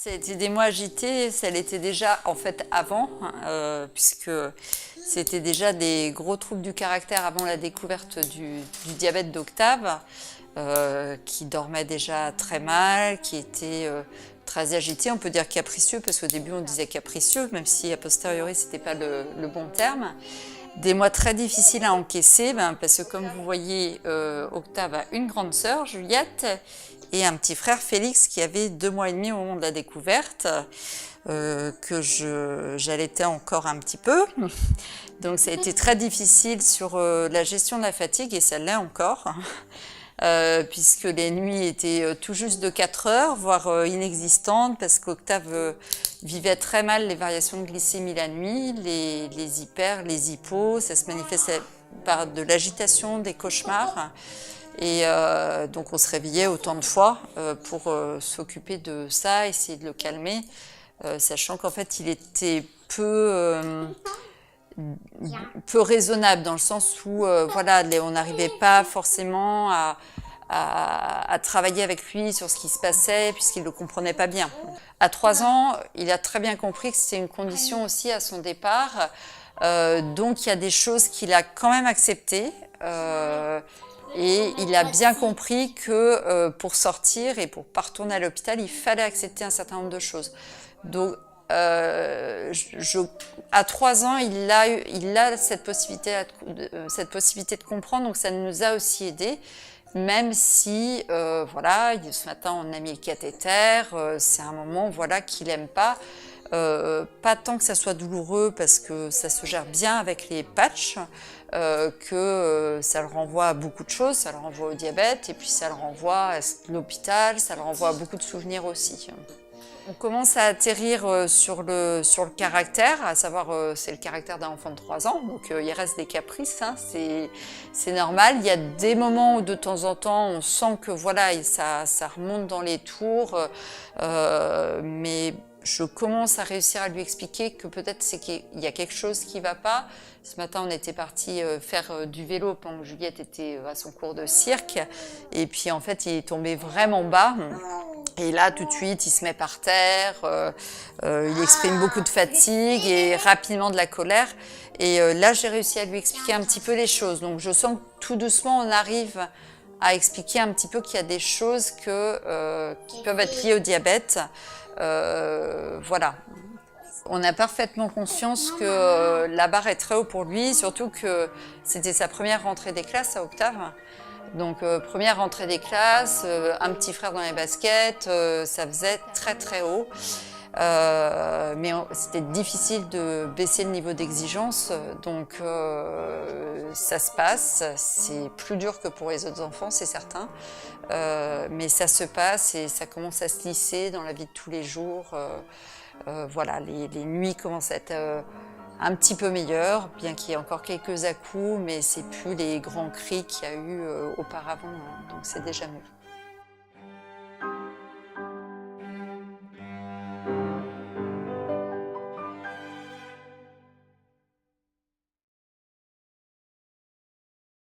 Ça a été des mois agités, ça l'était déjà en fait avant, puisque c'était déjà des gros troubles du caractère avant la découverte du diabète d'Octave, qui dormait déjà très mal, qui était très agité, on peut dire capricieux, parce qu'au début on disait capricieux, même si a posteriori c'était pas le bon terme. Des mois très difficiles à encaisser, parce que comme vous voyez, Octave a une grande sœur, Juliette, et un petit frère, Félix, qui avait 2 mois et demi au moment de la découverte, que j'allaitais encore un petit peu. Donc ça a été très difficile sur la gestion de la fatigue, et ça l'est encore. Puisque les nuits étaient tout juste de 4 heures, voire inexistantes, parce qu'Octave vivait très mal les variations de glycémie la nuit, les hyper, les hypos, ça se manifestait par de l'agitation, des cauchemars. Et donc on se réveillait autant de fois pour s'occuper de ça, essayer de le calmer, sachant qu'en fait il était peu raisonnable, dans le sens où voilà, on n'arrivait pas forcément à travailler avec lui sur ce qui se passait, puisqu'il ne le comprenait pas bien. À 3 ans, il a très bien compris que c'était une condition aussi à son départ, donc il y a des choses qu'il a quand même acceptées, et il a bien compris que pour sortir et pour ne pas retourner à l'hôpital, il fallait accepter un certain nombre de choses. Donc, à 3 ans, il a cette possibilité de comprendre, donc ça nous a aussi aidés, même si, voilà, ce matin on a mis le cathéter, c'est un moment, voilà, qu'il n'aime pas. Pas tant que ça soit douloureux, parce que ça se gère bien avec les patchs, que ça le renvoie à beaucoup de choses, ça le renvoie au diabète, et puis ça le renvoie à l'hôpital, ça le renvoie à beaucoup de souvenirs aussi. On commence à atterrir sur le caractère, à savoir c'est le caractère d'un enfant de 3 ans, donc il reste des caprices, hein, c'est normal. Il y a des moments où de temps en temps on sent que voilà, ça remonte dans les tours, mais je commence à réussir à lui expliquer que peut-être c'est qu'il y a quelque chose qui ne va pas. Ce matin, on était parti faire du vélo pendant que Juliette était à son cours de cirque, et puis en fait, il est tombé vraiment bas. Et là, tout de suite, il se met par terre, il exprime beaucoup de fatigue et rapidement de la colère. Et là, j'ai réussi à lui expliquer un petit peu les choses. Donc, je sens que tout doucement, on arrive à expliquer un petit peu qu'il y a des choses qui peuvent être liées au diabète. Voilà. On a parfaitement conscience que la barre est très haut pour lui, surtout que c'était sa première rentrée des classes à Octave. Donc première rentrée des classes, un petit frère dans les baskets, ça faisait très très haut. Mais c'était difficile de baisser le niveau d'exigence, donc ça se passe. C'est plus dur que pour les autres enfants, c'est certain. Mais ça se passe et ça commence à se lisser dans la vie de tous les jours. Voilà, les nuits commencent à être un petit peu meilleures, bien qu'il y ait encore quelques à-coups, mais c'est plus les grands cris qu'il y a eu auparavant, hein, donc c'est déjà mieux.